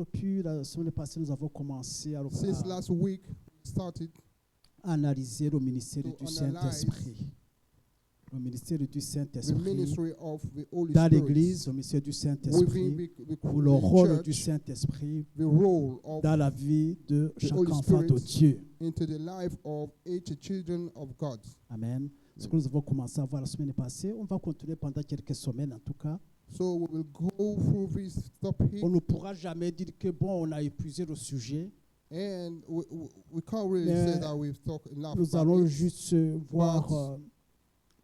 depuis la semaine passée, nous avons commencé à Since last week, we started analyser le ministère to du analyze Saint-Esprit. Le ministère du the Saint-Esprit ministry of the Holy dans Spirit l'Église, le ministère du within Saint-Esprit, ou le the rôle du church, Saint-Esprit the role of dans la vie de the chaque Holy enfant de Spirit Dieu. into the life of each children of God. Amen. Ce que nous avons commencé à voir la semaine passée, on va continuer pendant quelques semaines en tout cas. So we will go through this topic, On ne pourra jamais dire que bon, on a épuisé le sujet. and we can't really Mais say that we've talked enough Nous about allons it. juste voir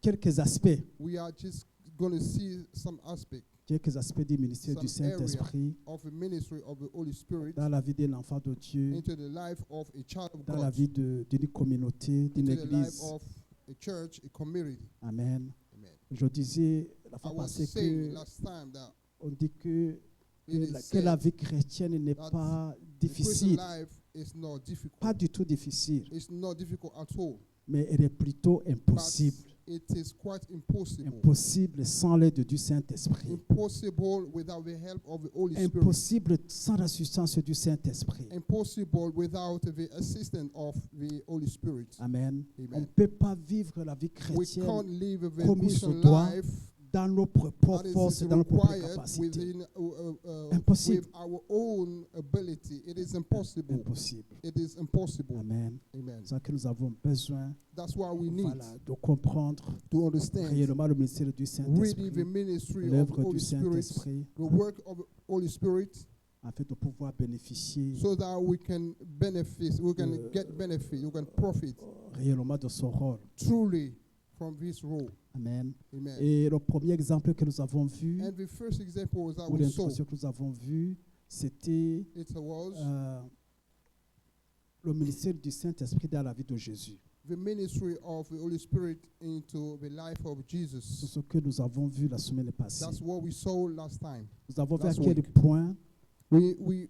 quelques aspects We are just going to see some aspect du ministère du some area Saint-Esprit of the ministry of the Holy Spirit dans la vie d'un enfant de Dieu, into the life of a child of dans la God, vie d'une communauté, d'une into the life église. of a church, a community. Amen. Amen. Je disais la I fois was passée saying que last time that on dit que it is que la said vie chrétienne n'est that pas the Christian difficile, life is not difficult. pas du tout difficile, It's not difficult at all. mais elle est plutôt But impossible. it is quite impossible. Impossible sans l'aide du Saint-Esprit. Impossible without the help of the Holy Spirit. Impossible sans l'assistance du Saint-Esprit. Impossible without the assistance of the Holy Spirit. Amen. On ne Amen. peut pas vivre la vie We chrétienne can't live a comme il se Christian doit life dans nos propres that forces is et dans nos propres required capacités. within Impossible. with our own ability. It is impossible. Impossible. It is impossible. Amen. Amen. C'est ça que nous avons besoin That's why we need de comprendre to understand réellement le ministère du really Saint-Esprit, the ministry of l'œuvre the du Holy Spirit, Saint-Esprit, the work of the Holy Spirit, afin de pouvoir bénéficier so that we can benefit, we can Euh, get benefit, we can profit réellement de son rôle. truly from this role. Amen. Amen. Et le premier exemple que nous avons vu, And the first example that ou we saw, l'introduction que nous avons vue, c'était it was le ministère du Saint-Esprit dans la vie de Jésus. the ministry of the Holy Spirit into the life of C'est Jesus. ce que nous avons vu la semaine passée. That's what we saw last time. Nous avons vu à last quel week. point, We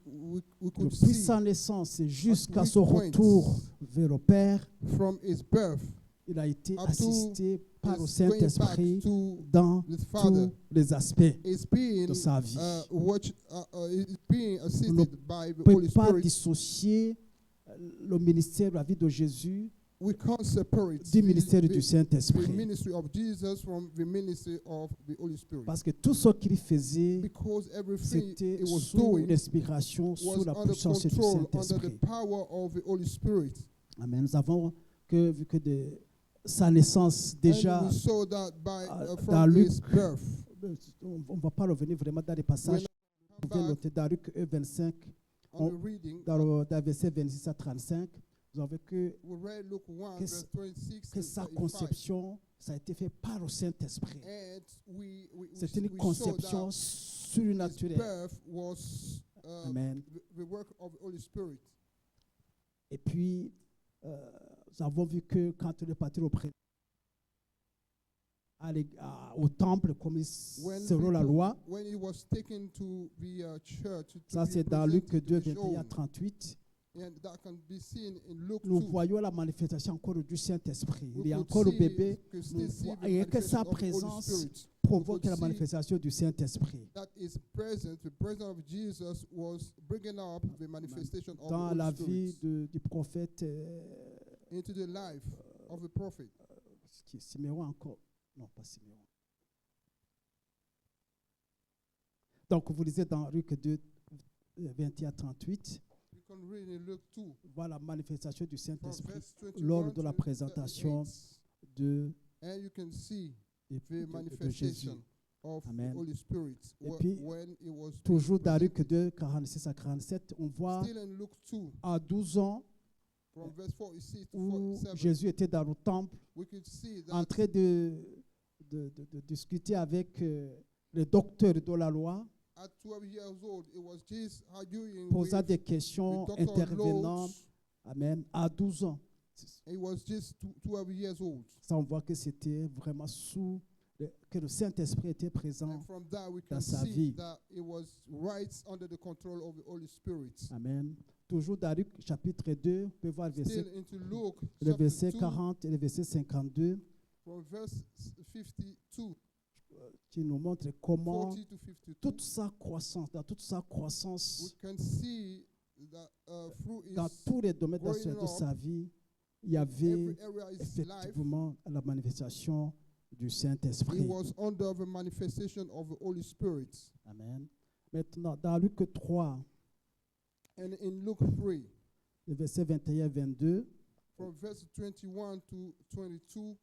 could depuis see sa naissance et jusqu'à which son point retour vers le Père, from his birth il a été up to assisté par le his going back Saint-Esprit to dans the Father. tous les aspects It's being de sa vie. it's being assisted by On the ne Holy peut pas Spirit. dissocier le ministère, la vie de Jésus We can't separate du ministère du the Saint-Esprit. ministry of Jesus from the ministry of the Holy Spirit. Parce que tout ce qu'il faisait, Because everything c'était it was sous doing l'inspiration, sous was la under puissance du control, under the Saint-Esprit. power of the Holy Spirit. Amen. Nous avons vu que de sa naissance, déjà, And we saw that dans from Luc, his birth. on ne va pas revenir vraiment dans les passages. Vous pouvez Back noter dans Luc 25, on the reading, dans le verset 26 à 35, vous avez que we read Luke 1, que verse 26 que to sa 35. conception, ça a été fait par le Saint-Esprit. And C'est une we saw conception that his surnaturelle. birth was Amen. the work of the Holy Spirit. Et puis, nous avons vu que quand il est parti au temple, comme selon la loi, When he was taken to the church, to ça be c'est dans Luc presented 2, to be 21 à shown, 38, and that can be seen in Luke nous 2. voyons la manifestation encore du Saint-Esprit. We Il y a could encore le see- bébé, could still see the et que sa manifestation of the Holy présence Spirit. provoque could la see manifestation du Saint-Esprit. That is present. The presence of Jesus was bringing up the manifestation of Dans the la Holy vie Spirit du prophète into the life of the prophet. Siméon encore. Non, pas Siméon. Donc, vous lisez dans Luc 2, 21 à 38, You can read in Luke 2, voilà la manifestation du from Saint-Esprit verse 21 lors de la to présentation 38. de, And you can see de the Jésus. manifestation of Amen. the Holy Spirit Et puis, when it was being Toujours dans Luc presented. 2, 46 à 47, on voit Still in Luke 2, à 12 ans from verse 46 to où 47, Jésus était dans le temple we could see en that train de discuter avec le docteur de la loi, at 12 years old, it was just arguing posant with des the questions, doctor intervenant. Lodge. Amen. À 12 ans. He was just 12 years old. Ça, on voit que c'était vraiment que le Saint-Esprit était présent. And from that, we can dans sa see vie. that it was right under the control of the Holy Spirit. Amen. Toujours dans Luc chapitre 2, on peut voir Still into Luke, le chapter verset 2, 40 et le verset 52. from verse 52. qui nous montre comment 40 to 52, toute sa croissance, dans toute sa we croissance, can see that fruit dans is tous les domaines de growing up. sa vie, il y avait Every area of his life. effectivement la manifestation du He Saint-Esprit. was under the manifestation of the Holy Spirit. Amen. Maintenant, dans Luc 3, And in Luke 3, le verset 21-22, from verse 21 to 22,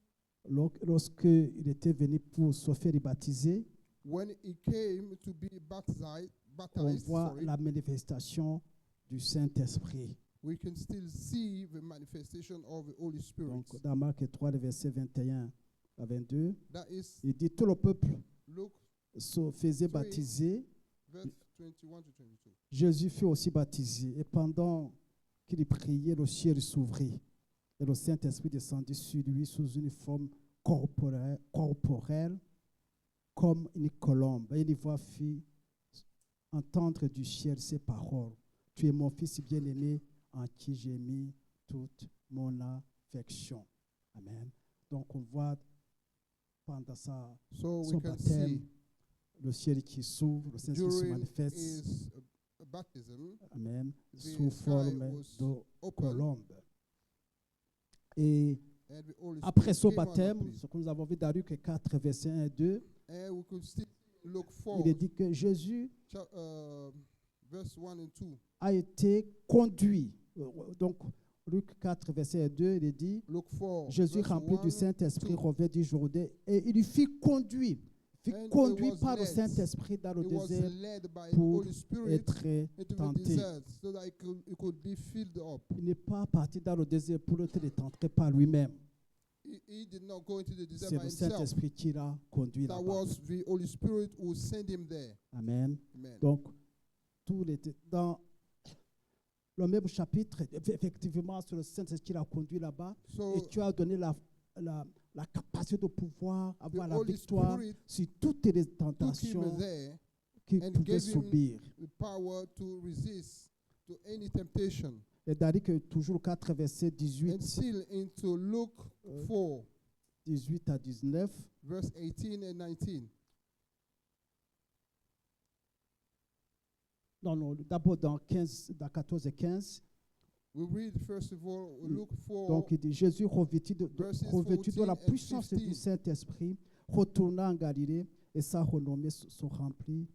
lorsque il était venu pour se faire baptiser, when he came to be on baptized, voit la manifestation du Saint-Esprit. we can still see the manifestation of the Holy Spirit. Donc, dans Marc 3, le verset 21-22, That is il dit tout le peuple Luke se faisait 3, baptiser. verse 21 to 22. Jésus fut aussi baptisé. Et pendant qu'il priait, le ciel s'ouvrit. Et le Saint-Esprit descendit sur lui sous une forme corporelle comme une colombe. Et une voix fit entendre du ciel ces paroles. Tu es mon fils bien-aimé en qui j'ai mis toute mon affection. Amen. Donc on voit pendant So son we can baptême, see le ciel qui s'ouvre, le Saint-Esprit se during manifeste. his baptism, Amen. the Sous sky forme was de open colombe. Et and the Holy après Spirit ce came on baptême, that place. ce que nous avons vu dans Luc 4, verset 1 et 2, And we could still look il est forward. dit que Jésus Verse 1 and 2. a été conduit. Donc, Luc 4, verset 2, il est dit, Look for Jésus verse rempli 1, du Saint-Esprit 2. revint du Jourdain et il fut conduit And he conduit was par le led. Saint-Esprit dans le He was désert led by the pour Holy Spirit être into the tenté. desert so that he could be filled up. Il n'est pas parti dans le désert pour être tenté par lui-même. He did not go into the desert C'est by le himself. Saint-Esprit qui l'a conduit That là-bas. was the Holy Spirit who sent him there. Amen. Amen. Donc, dans le même chapitre, effectivement, c'est le Saint-Esprit qui l'a conduit là-bas. So Et tu as donné la capacité de pouvoir the avoir la Holy victoire Spirit sur toutes les took him tentations there qu'il and pouvait gave him subir. the power to resist to any temptation. Et d'ailleurs, que toujours 4, verset And 18, still into Luke 4, 18 à 19. verse 18 and 19. Non, d'abord dans 14 et 15. We read first of all Luke 4, Donc, il dit, Jésus, revêtu verses revêtu de la 14 and puissance 15. du Saint-Esprit, retourna en Galilée et sa renommée se remplit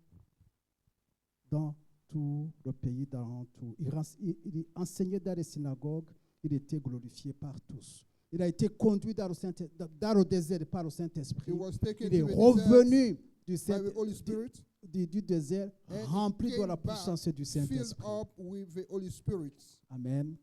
dans tout le pays, dans tout. Il enseignait dans les synagogues, il était glorifié par tous. Il a été conduit dans le désert par le he Saint-Esprit. was taken Il est to the revenu du, desert by the Holy Spirit, du désert and rempli he de la came back puissance du filled Saint-Esprit. up with the Holy Spirit. Amen.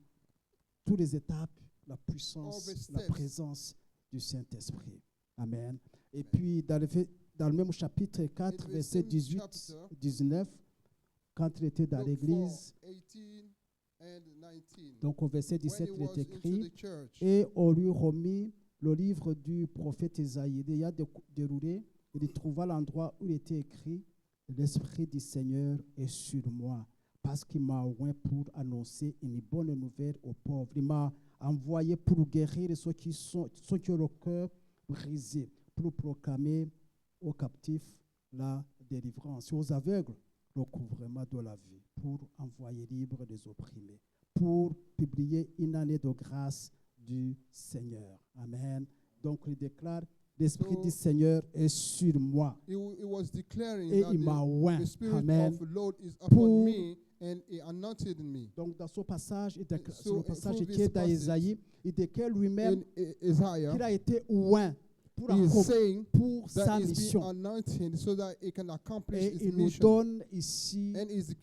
Toutes les étapes, la All puissance, the la steps. présence du Saint-Esprit. Amen. Et Amen. puis, dans le même chapitre 4, In the verset same 18, chapter, 19, quand il était dans Luke l'église, 4, 18 and 19. donc au verset When 17, he il est was into écrit, the church, et on lui remit le livre du prophète Isaïe. Il y a déroulé, il trouva l'endroit où il était écrit, l'Esprit du Seigneur est sur moi, parce qu'il m'a oint pour annoncer une bonne nouvelle aux pauvres. Il m'a envoyé pour guérir ceux qui ont le cœur brisé, pour proclamer aux captifs la délivrance, aux aveugles le couvrement de la vue, pour envoyer libre les opprimés, pour publier une année de grâce du Seigneur. Amen. Donc il déclare, l'Esprit du Seigneur est sur moi he was declaring et that il m'a oint. the Spirit Amen. of the Lord is Pour- upon me and he anointed me. Donc dans ce passage, il déclare, So, sur le passage through qui est this dans passage, Isaïe, il déclare lui-même In Isaiah, qu'il a été oint pour, he is saying pour sa that he's being mission. anointed so that he can accomplish Et his il nous mission. donne ici And is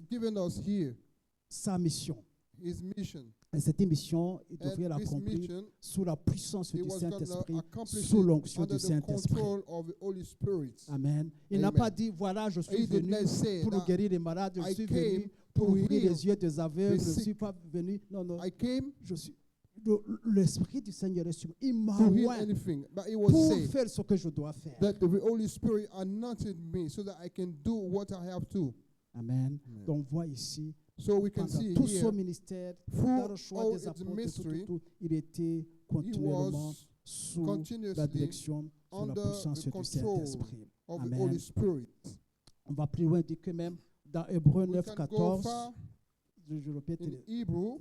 given us here sa mission. his mission. Et cette mission, il devrait And this l'accomplir mission, sous la puissance he du was going to Saint-Esprit, accomplish sous it l'onction under du the Saint-Esprit. control of the Holy Spirit. Amen. Il n'a Amen. pas dit, voilà, je suis He did venu not say pour that guérir les malades, je I suis came venu pour to ouvrir heal les yeux des aveugles, the je ne suis sick. pas venu. Non, non, I came je suis. L'Esprit du Seigneur est sur moi. Il m'a to heal oint anything, but he was pour saying faire ce que je dois faire. that the Holy Spirit anointed me so that I can do what I have to. Amen. Amen. Donc, on voit ici, So we can pendant see tout son here, ministère, through dans le choix all des its apôtres, ministry, il était he continuellement was sous la continuously direction, sous la under puissance the du control Saint-Esprit. of the Amen. Holy Spirit. On va plus loin, il dit que même dans Hébreux We 9, can go 14, far je répète, in Hebrew.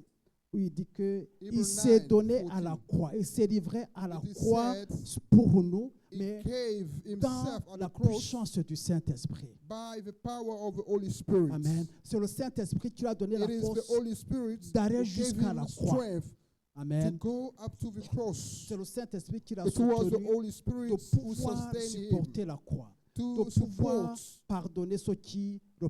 où il dit qu'il Hebrew s'est 9, donné à 14. la croix, il s'est livré à la It is croix said pour nous, He mais gave dans himself at la the cross puissance du Saint-Esprit. by the power of the Holy Spirit. Amen. C'est le Saint-Esprit qui lui a donné la It is the force Holy Spirit d'aller who gave jusqu'à him la croix. strength to Amen. go up to the cross. C'est le Saint-Esprit qui l'a It was the soutenu Holy Spirit de who pouvoir sustained him supporter la croix, to de pouvoir support pardonner ceux qui the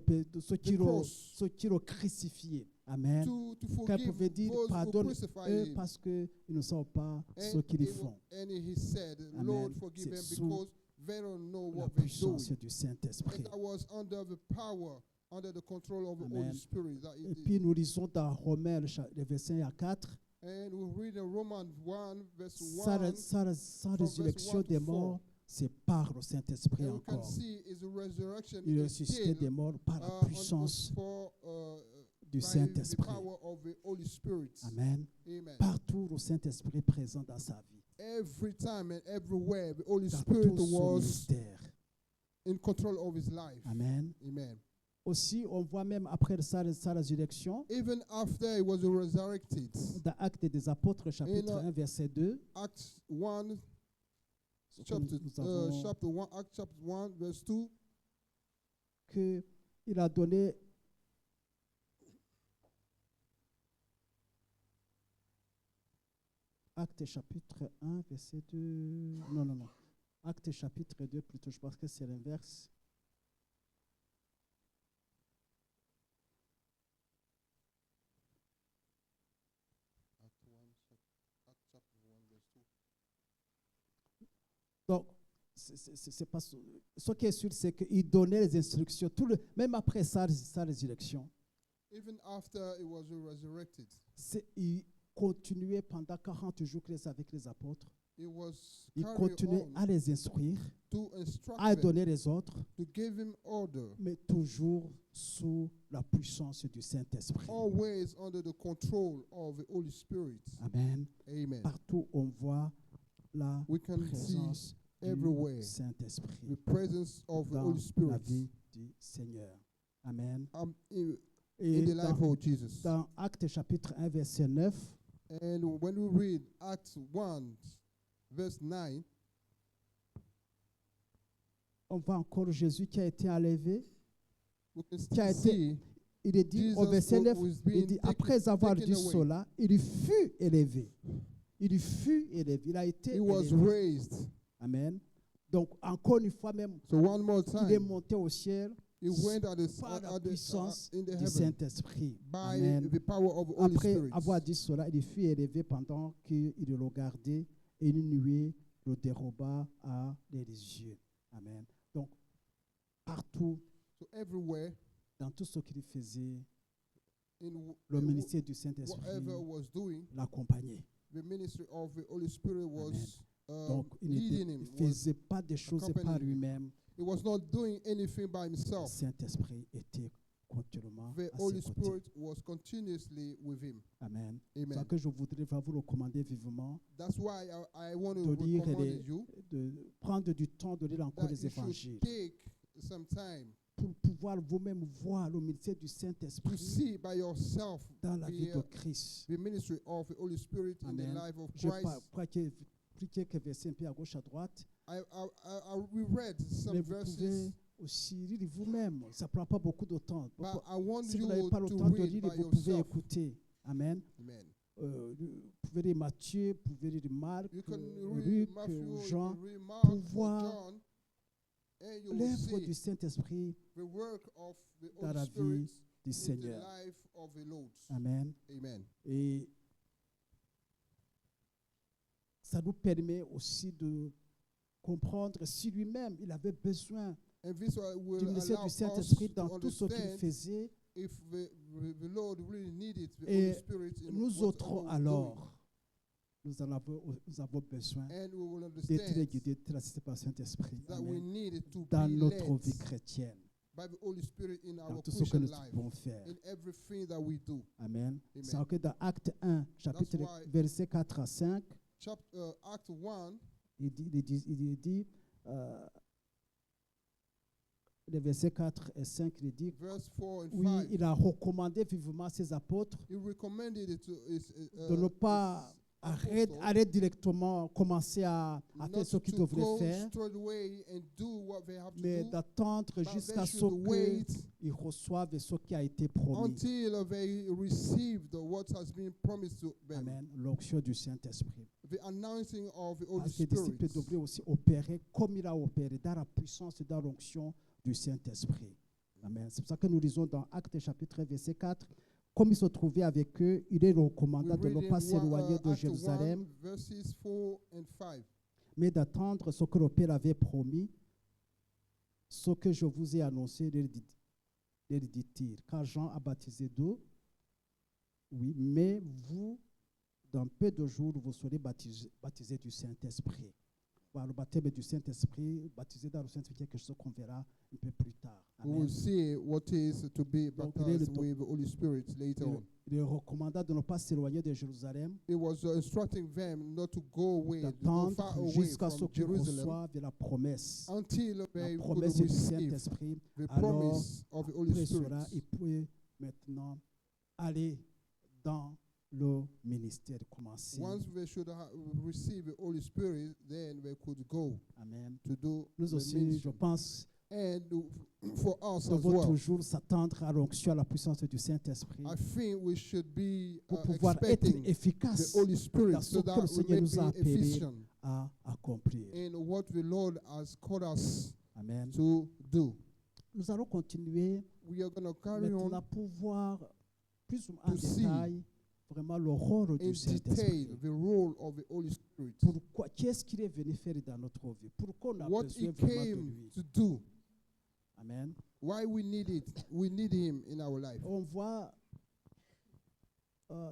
cross, l'ont crucifié. Amen. to Qu'elle forgive pouvait dire, those who pardonne crucified eux him. parce qu'ils ne savent pas ce And, qu'ils font. he said, Amen. Lord, forgive them C'est sous because they don't know La what they're puissance doing. du Saint-Esprit. And that was under the power, under the control of the Amen. Holy Spirit. That Et it did. puis nous lisons dans Romains, le verset 4, And we read in Romans 1, verse sa 1, sans verse résurrection 1 to des 4. morts, c'est par le Saint-Esprit and we can encore. see is the resurrection Il est is ressuscité still, des morts par la on the puissance du by the Saint-Esprit. power of the Holy Spirit. Amen. Amen. Partout le Saint-Esprit est présent dans sa vie, Every time and everywhere, the Holy dans Spirit tout son was ministère. in control of his life. Amen. Amen. Aussi, on voit même après sa résurrection, Even after he was resurrected, dans Actes des Apôtres, chapitre In, 1, verset 2, Acts 1, ce que chapter, nous avons chapter 1, Acts chapter 1, verse 2, qu'il a donné Actes chapitre 1, verset 2. Non. Actes chapitre 2, plutôt, je pense que c'est l'inverse. Donc, c'est pas ce qui est sûr, c'est qu'il donnait les instructions, même après sa résurrection. even after he was resurrected, Il continuait pendant 40 jours avec les apôtres. he was Il carrying continuait on à les instruire, to instruct à them, donner les ordres, to give him order, mais toujours sous la puissance du Saint-Esprit. always under the control of the Holy Spirit. Amen. Amen. Partout on voit la We can see présence everywhere du Saint-Esprit the presence of the dans Holy la Spirit vie du Seigneur. Amen. in Et the life of Jesus. dans Actes chapitre 1, verset 9, And when we read Acts 1, verse 9, on voit encore Jésus qui a été enlevé. we can Qui a still été- see Il est dit au Jesus verset 9, was il being dit, taken- après avoir taken dit away. cela, il fut élevé. Il fut élevé. Il a été He was élevé. raised. Amen. Donc, encore une fois même, So one more il est time, monté au ciel he went at par la the, puissance in the du heaven Saint-Esprit. by Amen. the power of the Holy Après Spirit. avoir dit cela, il fut élevé pendant qu'il le regardait et une nuée le déroba à les yeux. Amen. Donc, partout, So everywhere, dans tout ce qu'il faisait, in le ministère du Saint-Esprit whatever was doing, l'accompagnait. the ministry of the Holy Spirit was Donc, il leading ne him. faisait pas des choses par accompanying him. lui-même. He was not doing anything by Le himself. Saint-Esprit était continuellement The à Holy ses côtés. Spirit was continuously with him. Amen. C'est Amen. ça que je voudrais vous recommander vivement That's why I want de to lire recommend you de prendre du temps de lire encore that les you évangiles should take some time pour pouvoir vous-même voir le ministère du to Saint-Esprit see by yourself dans la vie de the, Christ. the ministry of the Holy Spirit in the Amen. life of Je Christ. crois qu'il y a pris quelques versets un peu à gauche, à droite, We read mais some vous verses, pouvez aussi lire vous-même. Ça ne prend pas beaucoup de temps. but I want Si vous you n'avez pas le to temps de read lire, by vous pouvez yourself. écouter. Amen. Amen. Vous pouvez lire Matthieu, vous pouvez lire Marc, You can Luc, read Matthew, you Jean. can read Mark, pour or voir John, and you will L'œuvre see du Saint-Esprit the work of the dans Holy la Spirit vie du in the Seigneur. life of the Lord. Amen. Amen. Et ça nous permet aussi de comprendre si lui-même il avait besoin And this du will ministère allow du us Saint-Esprit to dans tout ce qu'il understand faisait. if the Lord really needed the Et Holy Spirit in nous whatever autres we're doing. alors, nous avons besoin And we will d'être understand guidés, d'être assistés par le Saint-Esprit. that we Amen. needed to Dans be notre led vie chrétienne, by the Holy Spirit in dans our tout ce que Christian nous life, pouvons faire. in everything that we do. Amen. Amen. C'est que dans Acte 1, chapitre why- verset 4 à 5, Act 1, il dit les versets 4 et 5, il dit, verse 4 and oui, 5, il a recommandé vivement à ses apôtres he recommended it to his, de ne pas aller directement commencer à faire ce qu'ils devraient faire, straight away and do what they have to mais do, d'attendre but jusqu'à they ce should wait qu'ils reçoivent ce qui a été promis. until they receive what has been promised to them. Amen. L'onction du Saint-Esprit. The announcing of the Holy Parce que les disciples Spirit. devraient aussi opérer comme il a opéré, dans la puissance et dans l'onction du Saint-Esprit. Amen. C'est pour ça que nous lisons dans Actes chapitre 1, verset 4, comme il se trouvait avec eux, il est recommandé de ne pas s'éloigner de Act 1, Jérusalem, verses 4 and 5. mais d'attendre ce que le Père avait promis, ce que je vous ai annoncé, leur dit-il. Car Jean a baptisé d'eau, oui, mais vous, dans peu de jours, vous serez baptisés du Saint-Esprit. Voilà, le baptême du Saint-Esprit, baptisé dans le Saint-Esprit, quelque chose qu'on verra un peu plus tard. We will Amen. see what is to be Donc, baptized with the Holy Spirit later on. Il est recommandé de ne pas s'éloigner de Jérusalem, It was instructing them not to go away, to go d'attendre far away jusqu'à ce from qu'ils Jerusalem reçoivent la promesse. until they La would promesse du receive Saint-Esprit. the Alors, promise of the Holy après Spirit. cela, il peut maintenant aller dans le ministère, commencer. Once they should receive the Holy Spirit, then they could go Amen. to do Nous the aussi, ministry. je pense, And for us nous as devons well, toujours s'attendre à l'onction, à la puissance du Saint-Esprit I think we should be pour pouvoir être expecting the efficace Holy Spirit dans ce so que le that we Seigneur may nous a be appelés efficient à accomplir. in what the Lord has called us Amen. to do. Nous allons continuer We are going to carry maintenant on pour voir plus en to see détail vraiment le rôle in du detail Saint-Esprit. the role of the Holy Spirit. Pourquoi, qu'est-ce qu'il est venu faire dans notre vie? Pourquoi on a What besoin He vraiment de came lui? to do. Amen. Why we need it. We need Him in our life. On voit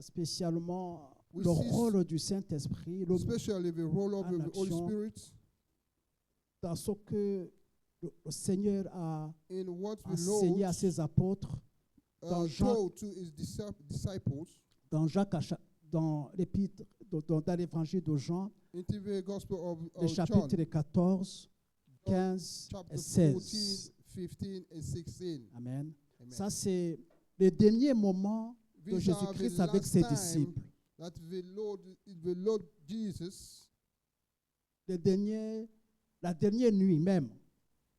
spécialement We le see rôle du Saint-Esprit Especially the role of en the Holy action. Spirit dans ce que le Seigneur a in what the enseigné à Lord ses apôtres dans Jean- told to His disciples dans Jacques, dans l'épître, dans l'évangile de Jean, into the Gospel le of John, chapitre 14, 15 chapter et 14, 16. 15, and 16. Amen. Amen. Ça, c'est le dernier moment de These are the Jésus-Christ avec last ses time disciples. that the Lord Jesus, La dernière nuit même,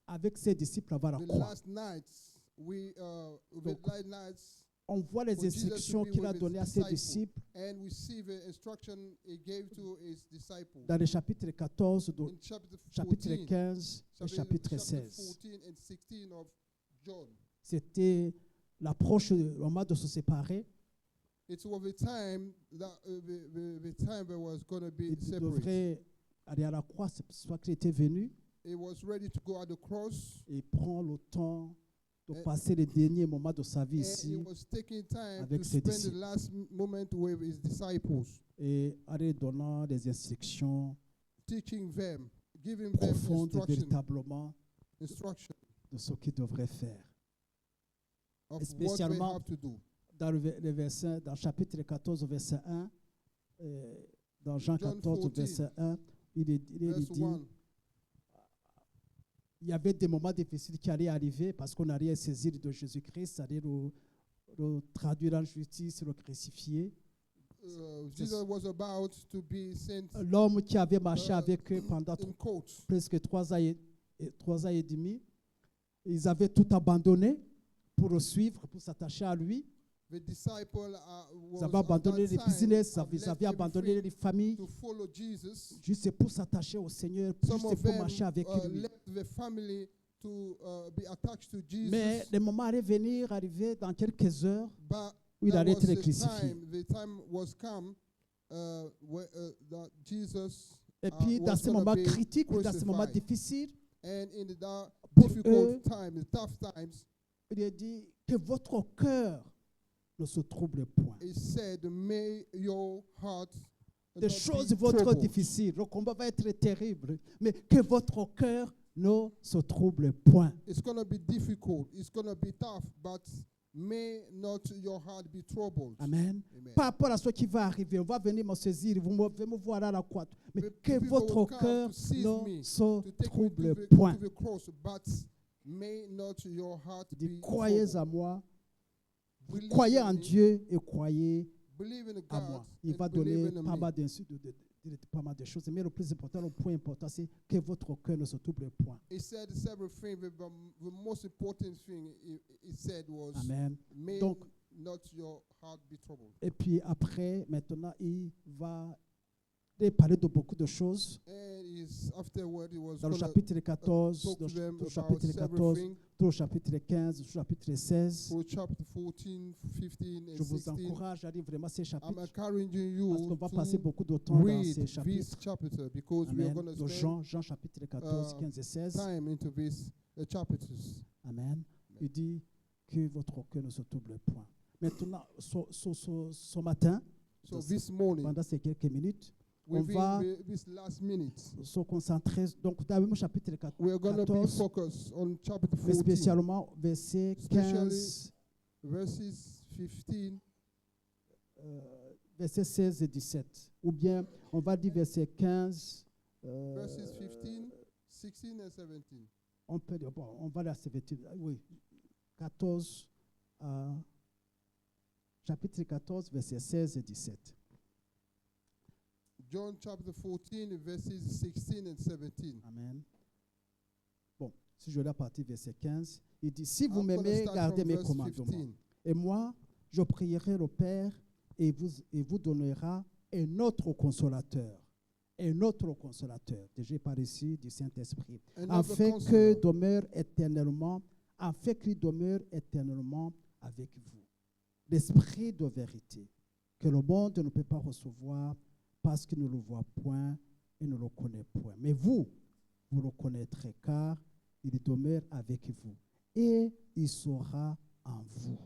avec ses disciples avant la the croix. last nights, the Donc, last nights, On voit les for Jesus to instructions be qu'il a with his données à ses disciples. disciples and we see the instruction He gave to His disciples dans le chapitre 14, in chapter chapitre 14, 15 et chapitre chapter 16. 14 and 16 of John. C'était l'approche du moment de se séparer. It was the time that the time that was going to be Il separate. devrait aller à la croix, c'est pour ça qu'il était venu. He was ready to go at the cross, Et prend le temps de Et- passer les derniers moments de sa vie and he ici was taking time avec to ses spend the disciples. last moment with His disciples, et aller donnant des instructions teaching them, giving them profondes et véritablement instruction de ce qu'ils devraient faire. of what they spécialement have to do. Dans le verset, dans le chapitre 14, verset 1, dans Jean John 14, 14, verset 1, il Verse dit 1. il y avait des moments difficiles qui allaient arriver parce qu'on allait saisir de Jésus-Christ, allait le traduire en justice, le crucifier. Jesus was about to be sent L'homme qui avait marché avec eux pendant in court. presque 3 ans et demi, ils avaient tout abandonné pour le suivre, pour s'attacher à lui. The disciple Ils was avaient at abandonné that les time business, have ils left avaient abandonné everything les familles, to follow Jesus. juste pour s'attacher au Seigneur, Some juste of pour them marcher avec lui. left the family to be attached to Jesus. Mais le moment allait venir, arriver dans quelques heures, But où il that allait was être the crucifié. time was come that Jesus Et puis, dans was ces gonna moments be critiques, dans ces moments crucified. difficiles, And in the Pour difficult eux, times, the tough times, il a dit que votre cœur ne se trouble point. he said, may your heart Des not choses be vont être troubled. difficiles, le combat va être terrible, mais que votre cœur ne se trouble point. It's going to be difficult. It's going to be tough, but may not your heart be troubled. Amen. Amen. Par rapport à ce qui va arriver, on va venir me saisir, vous me voir à la croix. Mais The que people votre will come cœur to seize ne me, se to take me trouble to point. the cross, but may not your heart Il dit, be croyez troubled. à moi, Believe croyez in en me, Dieu et croyez believe in à God, moi. Il and va believe donner in pas me. mal pas mal de choses. Mais le plus important, le point important, c'est que votre cœur ne se trouble point. He said several things, but the most important thing he said was, Amen. may Donc, not your heart be troubled. et puis après, maintenant, il va parler de beaucoup de choses. And afterward, he was Dans le gonna chapitre 14, talk dans to them le about chapitre several 14, things. dans le chapitre 15, dans le chapitre 16. For chapter 14, 15, Je and vous 16. encourage à lire vraiment ces I'm chapitres encouraging parce qu'on you va passer to beaucoup de temps dans read ces this chapitres. chapter because we are Amen. going to De spend Jean chapitre 14, 15 et 16. time into these chapters. Amen. Il dit que votre cœur ne se trouble point. Maintenant, ce matin, So this morning, pendant ces quelques minutes, on within va this last minute, se concentrer donc dans le chapitre we are going to be 14, focused on chapter mais 14, spécialement verset 15, verses 15, verset 16 et 17. Ou bien, on va dire verset 15. verses 15, 16, and 17. On peut dire, bon, on va la 17. Oui, 14, chapitre 14, verset 16 et 17. John chapter 14, verses 16 and 17. Amen. Bon, si je lis à partir du verset 15, il dit, si vous I'm gonna m'aimez, start gardez from mes verse commandements. 15. Et moi, je prierai le Père et vous donnera un autre consolateur. Un autre consolateur. Déjà par ici du Saint-Esprit. Another Afin counselor. que demeure éternellement, afin qu'il demeure éternellement avec vous. L'Esprit de vérité, que le monde ne peut pas recevoir parce qu'il ne le voit point et ne le connaît point. Mais vous le connaîtrez car il demeure avec vous et il sera en vous.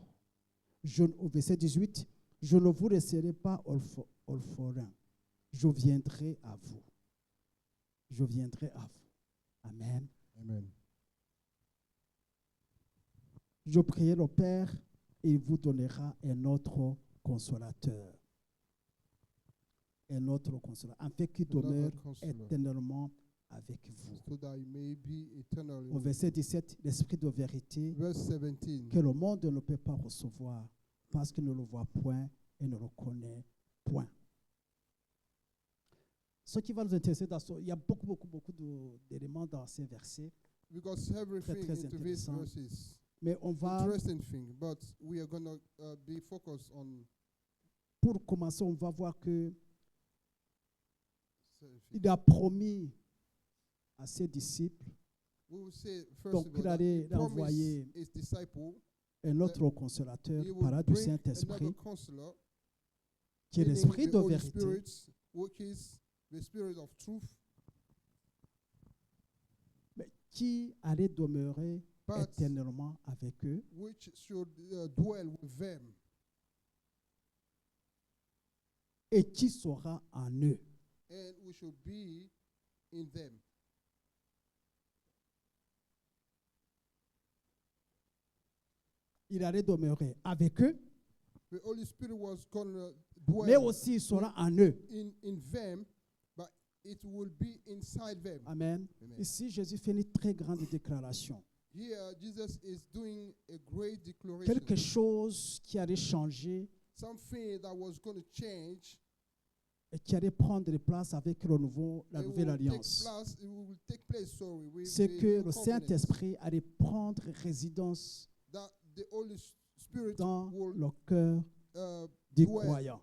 Au verset 18, je ne vous laisserai pas orphelin. Je viendrai à vous. Je viendrai à vous. Amen. Amen. Je prierai le Père et il vous donnera un autre consolateur. Un autre consolateur. Afin qu'il demeure Another counselor. éternellement avec vous. So that you may be eternally. Au verset 17, l'Esprit de vérité Verse 17. que le monde ne peut pas recevoir parce qu'il ne le voit point et ne le connaît point. Ce qui va nous intéresser, il y a beaucoup d'éléments dans ces versets, Because everything très into these intéressant. verses. mais on va, Interesting thing, but we are going to be focused on. pour commencer, on va voir que certain things. il a promis à ses disciples We will say first donc of all qu'il that allait he promised envoyer his disciple un autre consolateur he par là will du bring Saint-Esprit, another counselor, qui est meaning l'Esprit the de Holy vérité, Spirit, which is the Spirit of truth, mais qui allait demeurer but éternellement avec eux which should dwell with them et qui sera en eux. and we should be in them. Il allait demeurer avec eux, The Holy Spirit was going to mais dwell aussi il sera en eux. in them, but it will be inside them. Amen. Amen. Ici, Jésus fait une très grande déclaration. Here, Jesus is doing a great declaration. Quelque chose qui allait changer Something that was going to change. et qui allait prendre place avec la It nouvelle will alliance. take place, with C'est the que new le covenant. Saint-Esprit allait prendre résidence That the Holy Spirit dans will le cœur uh, des dwell croyants.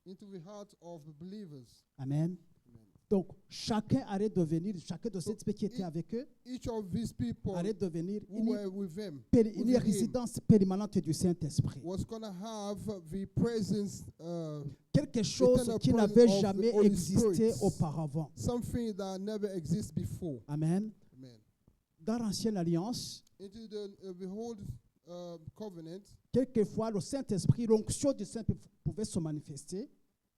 into the heart of the believers. Amen. Amen. Donc, chacun allait devenir, chacun de ces qui était avec eux, Each of these people allait devenir who were with them une within him résidence permanente du Saint-Esprit. was going to have the presence, Quelque chose eternal qui presence n'avait of the jamais Holy existé Spirit. auparavant. Something that never existed before. Amen. Amen. Dans l'Ancienne Alliance, Into the whole covenant, quelquefois, le Saint-Esprit, l'onction du Saint-Esprit pouvait se manifester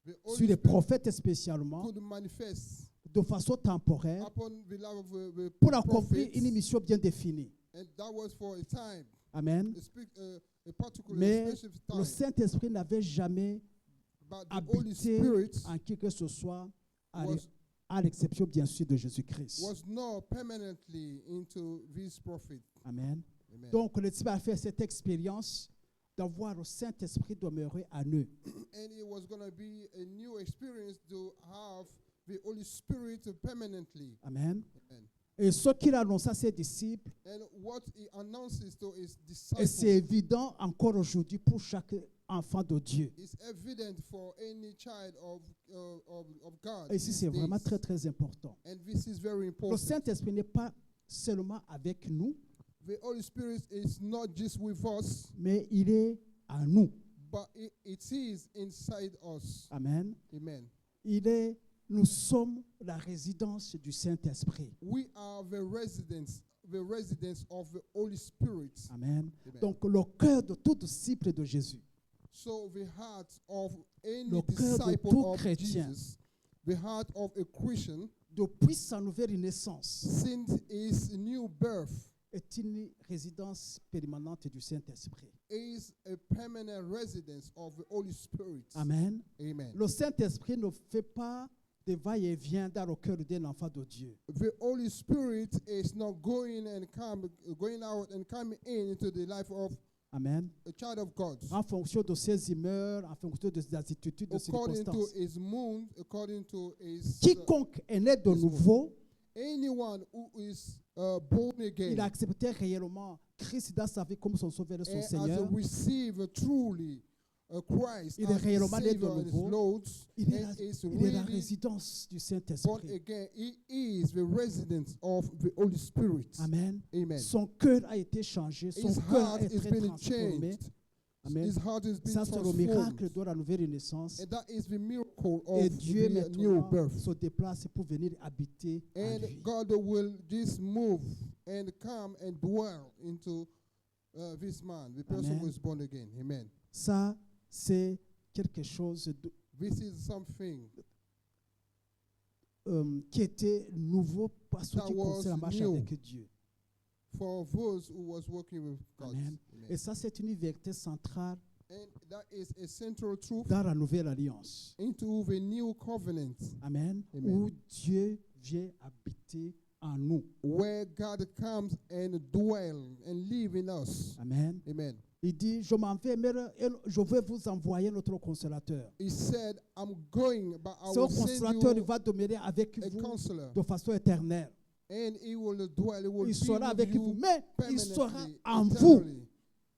the sur Holy les Spirit prophètes spécialement, could manifest de façon temporaire, upon the life of pour the accomplir prophets, une mission bien définie. and that was for a time, Amen. a particular Mais specific le time. Saint-Esprit n'avait jamais But the Holy habité Spirit en qui que ce soit, was, à l'exception bien sûr de Jésus-Christ. was not permanently into this prophet. Amen. Amen. Donc, le disciple a fait cette expérience d'avoir le Saint-Esprit demeurer en eux. And it was going to be a new experience to have the Holy Spirit permanently. Amen. Amen. Et ce qu'il annonça à ses disciples, And what he announces to his et c'est disciples évident encore aujourd'hui pour chaque enfant de Dieu. is evident for any child of God. Et ici, these c'est vraiment days. très, très important. And this is very Le important. Saint-Esprit n'est pas seulement avec nous, The Holy Spirit is not just with us, mais il est en nous. but it is inside us. Amen. Amen. Nous sommes la résidence du Saint-Esprit. We are the residents of the Holy Spirit. Amen. Amen. Donc, le cœur de tout disciple de Jésus, So the heart of any le cœur de disciple tout of chrétien, Jesus, the heart of a Christian, depuis sa nouvelle naissance, since his new birth, est une résidence permanente du Saint-Esprit. is a permanent residence of the Holy Spirit. Amen. Amen. Le Saint-Esprit ne fait pas de va-et-vient dans le cœur d'un enfant de Dieu. The Holy Spirit is not going out and coming into the life of Amen. a child of God. En fonction de ses humeurs, en fonction de ses attitudes, de ses According to circonstances. his mood, according to his Quiconque est né de nouveau, anyone who is born il again a accepté réellement Christ dans sa vie comme son sauveur et son and has Seigneur. received truly Christ Il est as his réellement né de Savior and his nouveau. Lord, Il est, and is il est la really résidence du born Saint-Esprit. again. He is the residence of the Holy Spirit. Amen. Amen. Son cœur a été changé, son His cœur heart est is très being transformé. changed. Amen. His heart is being Ça, c'est le miracle transformed. de la nouvelle naissance. And that is the miracle Et of Dieu the new maintenant birth. se déplace pour venir habiter en And lui. God will just move and come and dwell into this man, the person Amen. who is born again. Amen. Ça, c'est quelque chose This is something qui était nouveau parce That qui concerne la was marche new. avec Dieu. for those who was working with God. Amen. Amen. Et ça, c'est une vérité centrale And that is a central truth dans la nouvelle alliance. into the new covenant Amen. Amen. Où Dieu vient habiter en nous. where God comes and dwell and live in us. Amen. Amen. Il dit, je m'en vais, mais je vais vous envoyer notre consolateur. He said, I'm going, but I Ce will send consolateur, il you va demeurer avec a vous counselor. de façon éternelle. And he will dwell, he will Il be sera with avec vous, you mais il sera permanently, en vous. eternally.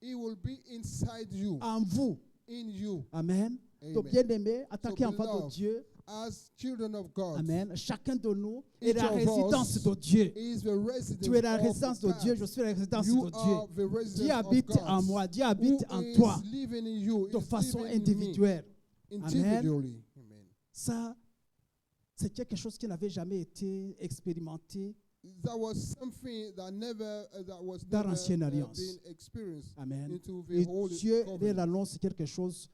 He will be inside you, En vous. in you. Amen. Donc, Amen. bien-aimé, en tant So, qu'enfant de beloved, Dieu, As children of God, Amen. Chacun de nous Each est la of résidence us de Dieu. is the residence Tu es la of résidence de God. Dieu, je suis la résidence You de Dieu. are the residence Dieu of habite God. en moi, Dieu Who habite en is toi living in you, de is façon living in me, individuelle. individually. Amen. Ça, c'est quelque chose qui n'avait jamais été expérimenté. That was something that was Dans never l'ancienne alliance. been experienced Amen. into the Et Holy Dieu Covenant. il annonce quelque chose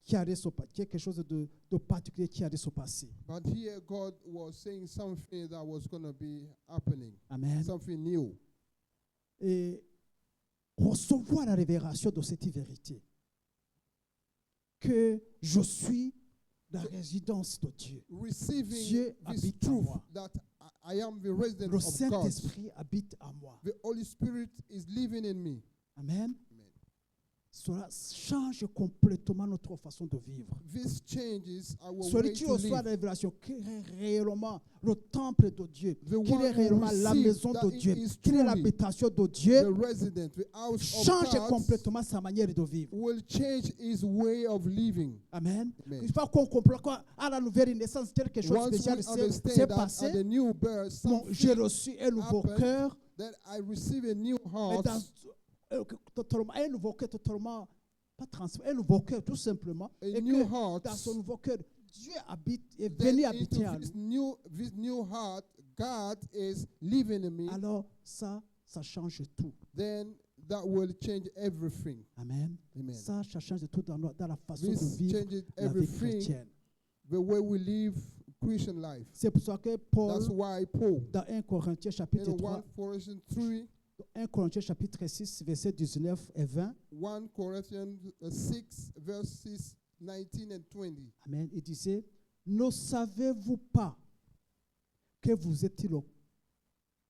qui allait se passer, quelque chose de particulier qui allait se passer. But here God was saying something that was going to be happening, Amen. something new. Et recevoir la révélation de cette vérité, que je suis la résidence de Dieu. Receiving Dieu this habite en truth moi. that I am the resident Le of God. Saint-Esprit habite en moi. The Holy Spirit is living in me. Amen. Amen. Cela change complètement notre façon de vivre. This changes our Celui way qui to reçoit live. la révélation, qui est réellement le temple de Dieu, The qui one est who réellement la receives maison that de he Dieu, is qui est truly l'habitation de The Dieu, resident, the house of change God complètement sa manière de vivre. will change his way of living. Amen. Amen. Il faut qu'on comprenne qu'à la nouvelle naissance, quelque chose de Once we spécial s'est understand that passé. at the new birth, Bon, j'ai something reçu un nouveau happened, cœur, that I receive a new mais heart, totalement, un nouveau cœur totalement, pas transformé, un nouveau cœur tout simplement. a Et new que heart. dans ce nouveau cœur, Dieu habite, est Then venu into habiter en this nous. new heart, God is living in me. Alors ça change tout. Then that will change everything. Amen. Amen. Ça change tout dans la façon de This vivre changes la vie everything, chrétienne. the way we live Christian life. C'est pour ça que Paul, That's why Paul, dans 1 Corinthiens in chapitre 1 3, Corinthians 3, 1 Corinthiens chapitre 6, versets 19 et 20. 1 Corinthians 6, verses 19 and 20. Amen. Il disait, ne savez-vous pas que vous êtes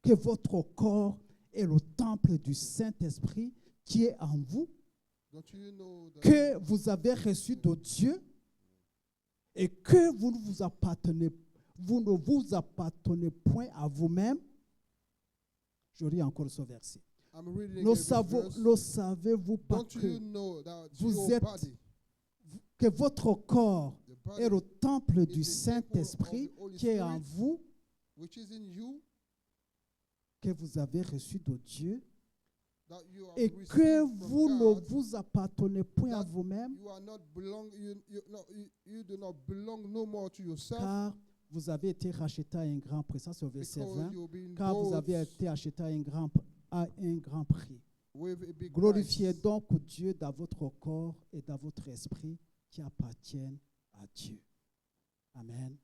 que votre corps est le temple du Saint-Esprit qui est en vous, Don't you know that que vous avez reçu de Dieu et que vous ne vous appartenez point à vous-même? Je lis encore ce verset. I'm reading Ne again this verse. savez-vous pas Don't you know that vous your êtes- body, que votre corps the body est le temple is du the Saint-Esprit temple of the Holy qui est en Spirit, vous, which is in you, que vous avez reçu de Dieu, that you have et received que from vous ne God, vous appartenez point à that vous-même, you are not belong, you do not belong no more to yourself, car vous avez été racheté à un grand prix. Ça, c'est au verset because 20. you've been Car vous avez bought été acheté à un grand prix. with a big Glorifiez price. donc Dieu dans votre corps et dans votre esprit qui appartiennent à Dieu. Amen.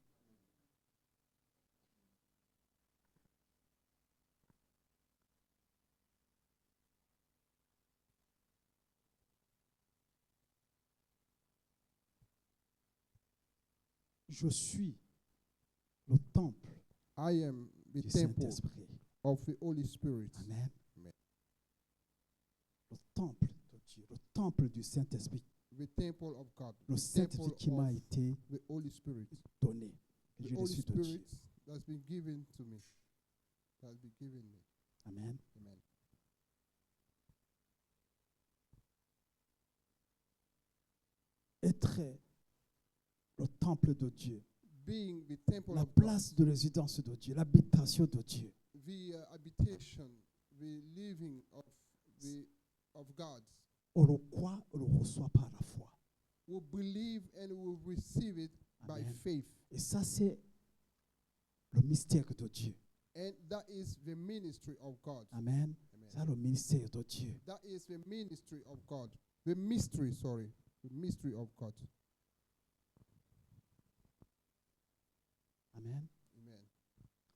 Je suis le temple I am the du temple Saint-Esprit. of the Holy Spirit. Amen. Amen. Le temple de Dieu, le temple du Saint-Esprit, The temple of God. le The Saint-Esprit temple qui m'a of été the Holy Spirit. donné, que The j'ai Holy reçu de Dieu. Spirit that's been given to me. That's been given me. Amen. Amen. Être le temple de Dieu, Being the temple la of place de résidence de Dieu, l'habitation de Dieu. God, the habitation, the living of God. On le croit, on le reçoit par la foi. Will believe and will receive it by Amen. faith. Et ça, c'est le mystère de Dieu. And that is the ministry of God. Amen. Amen. C'est le ministère de Dieu. That is the ministry of God. The mystery, sorry. The mystery of God. Amen. Amen.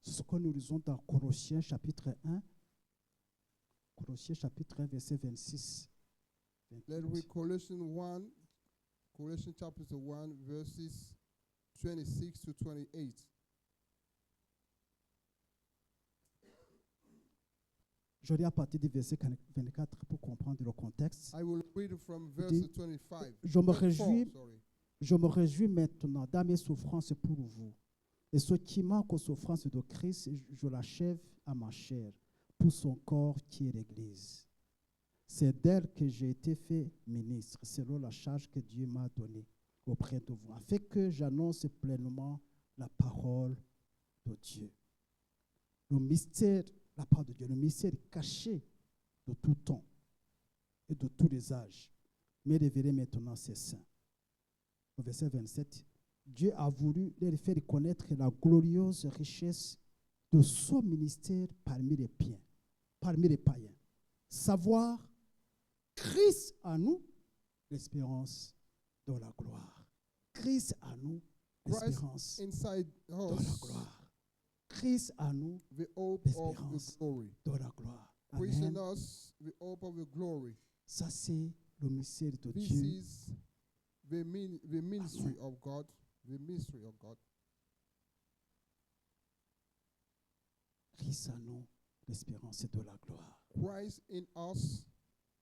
C'est ce que nous lisons dans Colossiens chapitre 1. Colossiens chapitre 1, verset 26. Let's read Colossians chapter 1, verses 26 to 28. Je lis à partir du verset 24 pour comprendre le contexte. I will read from verse Dit, 25. Je me 24, réjouis sorry. Je me réjouis maintenant dans mes souffrances pour vous. Et ce qui manque aux souffrances de Christ, je l'achève à ma chair, pour son corps qui est l'Église. C'est d'elle que j'ai été fait ministre, selon la charge que Dieu m'a donnée auprès de vous, afin que j'annonce pleinement la parole de Dieu. Le mystère, la parole de Dieu, le mystère caché de tout temps et de tous les âges, mais révélé maintenant ses saints. Au verset 27, Dieu a voulu leur faire connaître la glorieuse richesse de son ministère parmi les païens. Savoir Christ en nous, l'espérance de la gloire. Christ en nous, Christ l'espérance inside de la us, gloire. Christ en nous, the hope of the l'espérance glory. de la gloire. Christ in Amen. us, the hope of the glory. Ça, c'est le mystère de This Dieu. is the ministry of God. The mystery of God. Christ en nous, l'espérance de la gloire. Christ in us,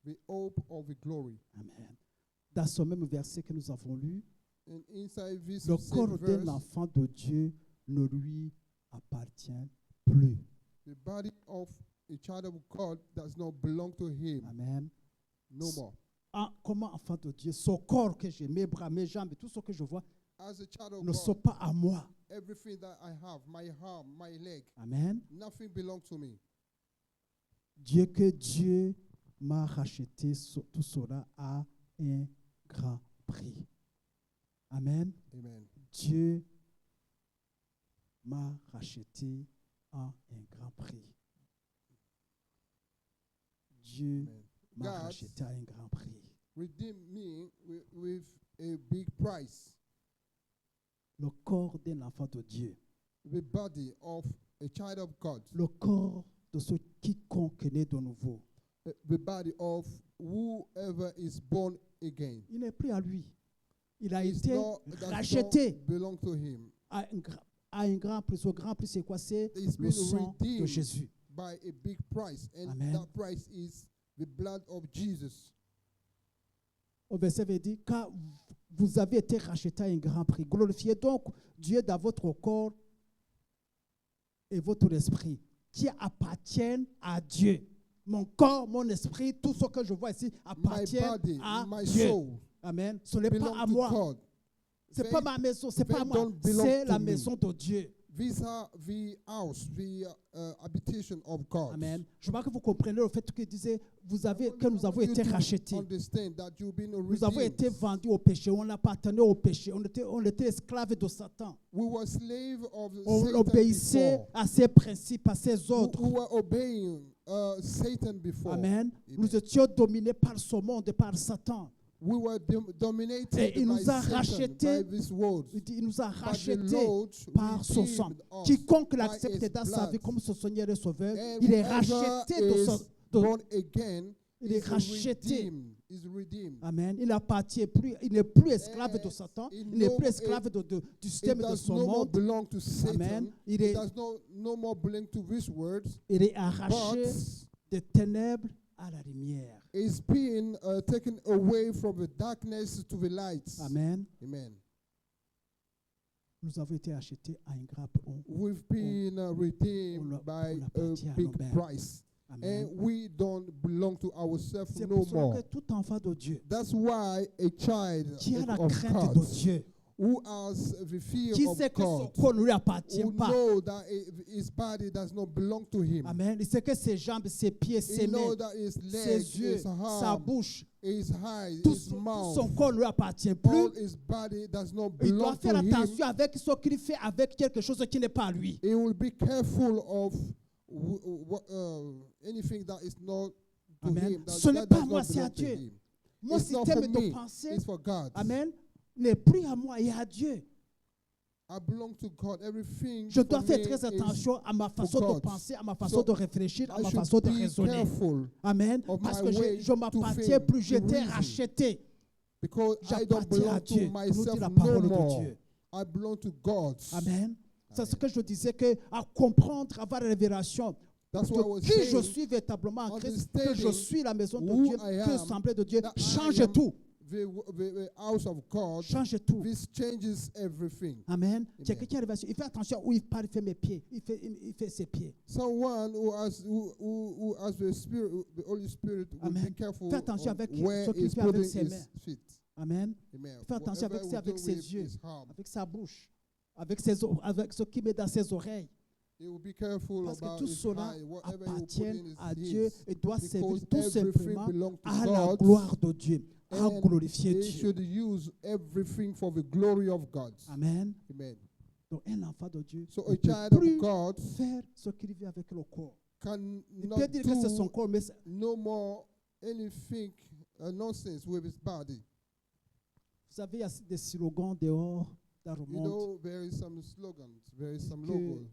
the hope of the glory. Amen. Dans ce même verset que nous avons lu, And inside this le same corps d'un verse, enfant de Dieu ne lui appartient plus. the body of a child of God does not belong to him Amen. no more. Ah, comment enfant de Dieu, ce corps que j'ai, mes bras, mes jambes, tout ce que je vois, As a child of ne sont God, pas à moi. everything that I have, my arm, my leg, Amen. nothing belongs to me. Dieu m'a racheté tout cela à un grand prix. Amen. Amen. Dieu m'a racheté à un grand prix. Dieu Amen. m'a God racheté à un grand prix. redeem me with a big price. Le corps d'un enfant de Dieu. The body of a child of God. Le corps de ceux qui quiconque est né de nouveau. The body of whoever is born again. Il n'est plus à lui. Il a It's été does racheté not belong to him. à un grand prix. Ce grand prix, c'est quoi? C'est It's le been sang de redeemed Jésus. by a big price, and Amen. that price is the blood of Jesus. Au verset 20 dit, car vous avez été racheté à un grand prix. Glorifiez donc Dieu dans votre corps et votre esprit, qui appartiennent à Dieu. Mon corps, mon esprit, tout ce que je vois ici My appartient body, à my Dieu. soul Amen. Ce n'est pas belong à to moi. God. Ce n'est pas ma maison, c'est they pas à moi. don't belong C'est to la me. maison de Dieu. These are the house, the habitation of God. Amen. Je vois que vous comprenez le fait que disait, I que nous want avons you été to rachetés. Understand that you've been Nous avons été redeemed. vendus au péché. On appartenait au péché. On était esclaves de Satan. We were slaves of On Satan obéissait before. à ses principes, à ses ordres. We were obeying Satan before. Amen. Amen. Nous étions dominés par ce monde et par Satan. We were dominated Et il by nous a Satan, rachetés. by this world. Il nous a But the rachetés Lord par son sang. redeemed us Quiconque by l'accepte his dans sa blood. vie comme son Seigneur et Sauveur, And il est whoever racheté de son. is born again Il est is racheté. redeemed. Is redeemed. Amen. Il n'appartient plus, il n'est plus esclave de And Satan, it il n'est no- plus esclave it- du It système de does son no more monde. belong to Satan. Amen. Il It est, does no more belong to this world. il est arraché But des ténèbres à la lumière. is being taken away from the darkness to the light. Amen. Amen. Nous avons été achetés à un grand prix. We've been redeemed on by a appartient à big nous-mêmes. price. Amen. And we don't belong to ourselves C'est no pour cela more. que tout enfant de Dieu That's why a child qui a la of crainte God de Dieu, who has the fear qui of sait que son God, corps ne lui appartient who pas. know that his body does not belong to him. Amen. Il sait que ses jambes, ses pieds, ses He know mains, that his ses legs, yeux, his sa arm, bouche, his eyes, tout his son mouth, corps ne lui appartient all plus. his body does not Il doit belong to faire him. attention avec ce qu'il fait avec quelque chose qui n'est pas à lui. He will be careful of anything that is not to Amen. him. That, Ce n'est that pas does moi, not c'est belong à to Dieu. him. Mon It's not système for de me, pensée, it's for God. amen, n'est plus à moi et à Dieu. I belong to God. Everything Je for dois faire me très is attention à ma façon de God. penser, à ma façon So, de réfléchir, à I ma should façon de be raisonner. careful Amen. of Parce my que way je ne m'appartiens to plus, j'ai think, to été reason. racheté. because I don't J'appartiens à belong to Dieu. Nous dit myself la no parole de more. Dieu. I belong to God. Amen. C'est ce que je disais, que à comprendre, avoir la révélation That's what I was de qui je saying. suis véritablement en Christ, que je Understanding suis la maison de who Dieu, I que am, l'assemblée de Dieu, that I change am tout. The house of God. Change tout. This changes everything. Amen. Amen. Quelqu'un qui arrive à il fait attention où il parle, il fait mes pieds, il fait ses pieds. Someone who has the Spirit, the Holy Spirit, will Amen. be careful Fais attention of avec where ce qu'il he's fait avec putting ses his mains. feet. Amen. Amen. Fais attention Whatever avec he ça, avec will do ses with yeux, his arm. avec sa bouche, avec ce qu'il met dans ses oreilles. He will be careful Parce que about tout his cela eye, whatever he will put appartient in his à Dieu ears, et doit servir because tout everything simplement belongs to à la God, gloire de Dieu, à and glorifier they Dieu. should use everything for the glory of God. Amen. Amen. Donc un enfant de Dieu So ne a peut child of plus God faire ce qu'il veut avec le corps. Il cannot peut dire que c'est son do corps, mais no more anything nonsense with his body. vous savez, il y a des slogans dehors dans le You monde. know, there is some slogans, there is some Que- logos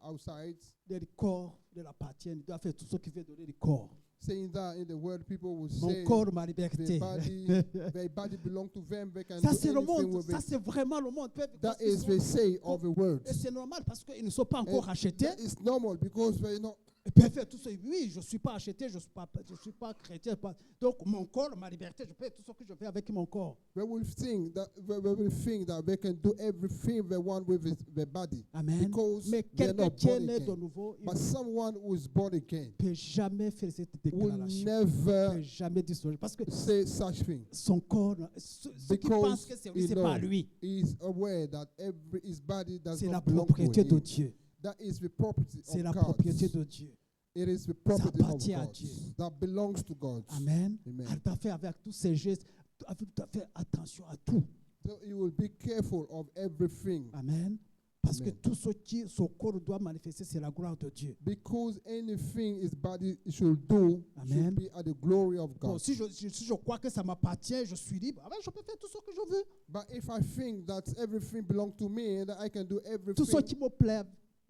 outside Le corps de l'appartient, il doit faire tout ce qu'il veut donner du corps. saying that in the world people will Mon say corps, ma liberté. their body belong to them, they can Ça, do c'est le anything monde. with Ça, it. c'est vraiment le monde. That Parce qu'ils is sont- the say of the world. Et c'est normal parce qu'ils ne sont pas encore And rachetés. that is normal because they not. Ils peuvent faire tout ça. Oui, je ne suis pas acheté, je ne suis pas chrétien. Donc, mon corps, ma liberté, je peux faire tout ce que je fais avec mon corps. They will think that they can do everything they want with their body. Amen. Because Mais they're quelqu'un not qui est born né de again. nouveau, il But ne someone who is born again peut jamais faire cette will déclaration. Il never ne peut jamais dire cela. Parce que say such thing. son corps, ce qu'il Because pense que c'est lui, he ce n'est pas know, lui. he is aware that his body does C'est la not belong to propriété de him. Dieu. That is the property C'est of la God. propriété de Dieu. It is the property of appartient à God. Dieu. That belongs to God. Amen. Amen. Elle doit faire avec tous ses gestes, elle doit faire attention à tout. So you will be careful of everything. Amen. Parce que Amen. tout ce qui son corps doit manifester, c'est la gloire de Dieu. Because anything his body should do Amen. should be at the glory of Bon, God. si je crois que ça m'appartient, je suis libre, ah ben, je peux faire tout ce que je veux. But if I think that everything belongs to me and that I can do Tout ce everything qui me plaît,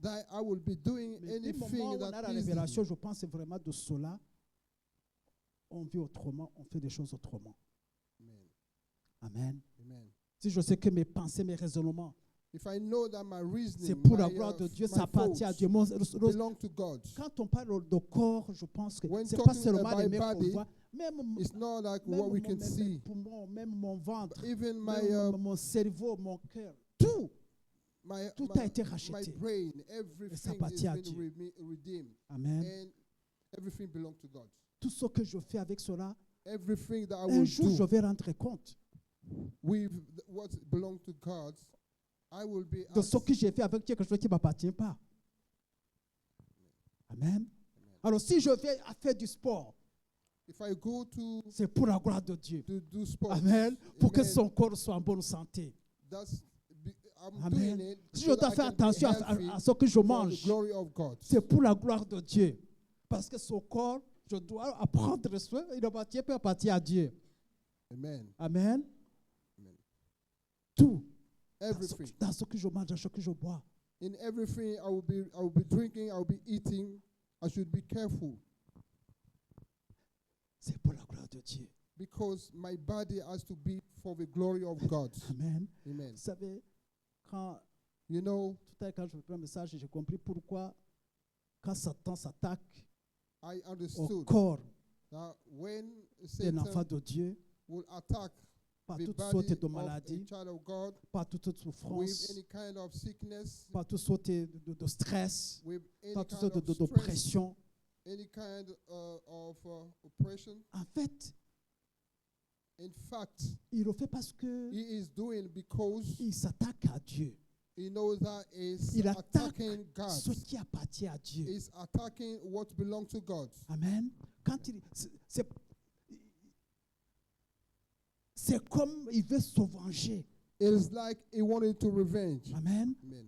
that I will be doing Mais du moment où anything on a that la pleases révélation, him. je pense vraiment de cela, on vit autrement, on fait des choses autrement. Amen. Amen. Amen. Si je sais que mes pensées, mes raisonnements, If I know that my c'est reasoning, pour la my, gloire de Dieu, my ça appartient à thoughts Dieu. belong to God. Quand on parle de corps, je pense que When ce n'est pas talking seulement about les mains qu'on body, voit, même, It's not like même what we mon- can mes see. poumons, même mon ventre, Even même mon cerveau, mon cœur, tout tout a été my racheté. brain, Et ça everything is appartient à been Dieu. redeemed. Amen. And everything belongs to God. Tout ce que je fais avec cela, Everything that I un will jour je do vais rendre compte with what belongs to God, I will be de asked. ce que j'ai fait avec quelque chose qui ne m'appartient pas. Amen. Alors si je vais à faire du sport, If I go to c'est pour la gloire de Dieu. do sports, Amen. Pour que amen, son corps soit en bonne santé. I'm Amen. doing it Si so je dois that I faire can be attention healthy à ce que je for the mange, glory of God. c'est pour la gloire de Dieu. Parce que son corps, je dois apprendre soin, il appartient pas appartient à Dieu. Amen. Amen. Amen. Tout. Everything. Dans ce que je mange, dans ce que je bois. In everything I will be drinking, I will be eating. I should be careful C'est pour la gloire de Dieu. because my body has to be for the glory of God. Amen. Amen. Vous savez, quand, You know, tout à l'heure, quand je prends le message, j'ai compris pourquoi, quand Satan s'attaque I au understood corps that when d'un enfant Satan de Dieu, will attack par the toutes body sortes de of a maladies, child of God par toutes sortes de with souffrances, any kind of sickness, par toutes sortes de stress, with any par toutes kind sortes of stress, d'oppression. any kind of oppression. En fait, In fact, il le fait parce que he is doing because il s'attaque à Dieu. he knows that he's Il attaque attacking God. ce qui appartient à Dieu. He's attacking what belongs to God. Amen. Quand c'est comme il veut se venger. It is like he wanted to revenge. Amen. Amen.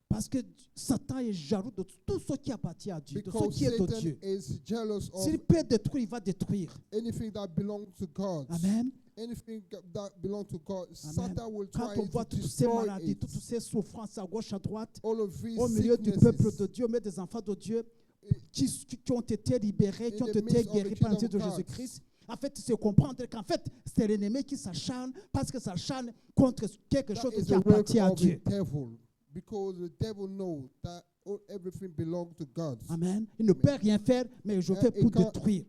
Parce que Satan est jaloux de tout ce qui appartient à Dieu, de ce Because qui est de Satan Dieu. is jealous of S'il peut détruire, il va détruire. anything that belongs to God. Amen. Anything that belongs to God, Amen. Satan will Quand try on voit to toutes ces destroy maladies, it. toutes ces souffrances à gauche, à droite, All of these au milieu du peuple de sicknesses Dieu, au milieu des enfants de Dieu, i- qui ont été libérés, qui in ont the été midst of the guéris par le kingdom de of God. Jésus-Christ. En fait, c'est comprendre qu'en fait, c'est l'ennemi qui s'acharne parce que s'acharne contre quelque that chose is qui the work appartient à of the Dieu. devil. Because the devil knows that everything belongs to God. Amen. Il ne peut rien faire, mais je fais pour détruire.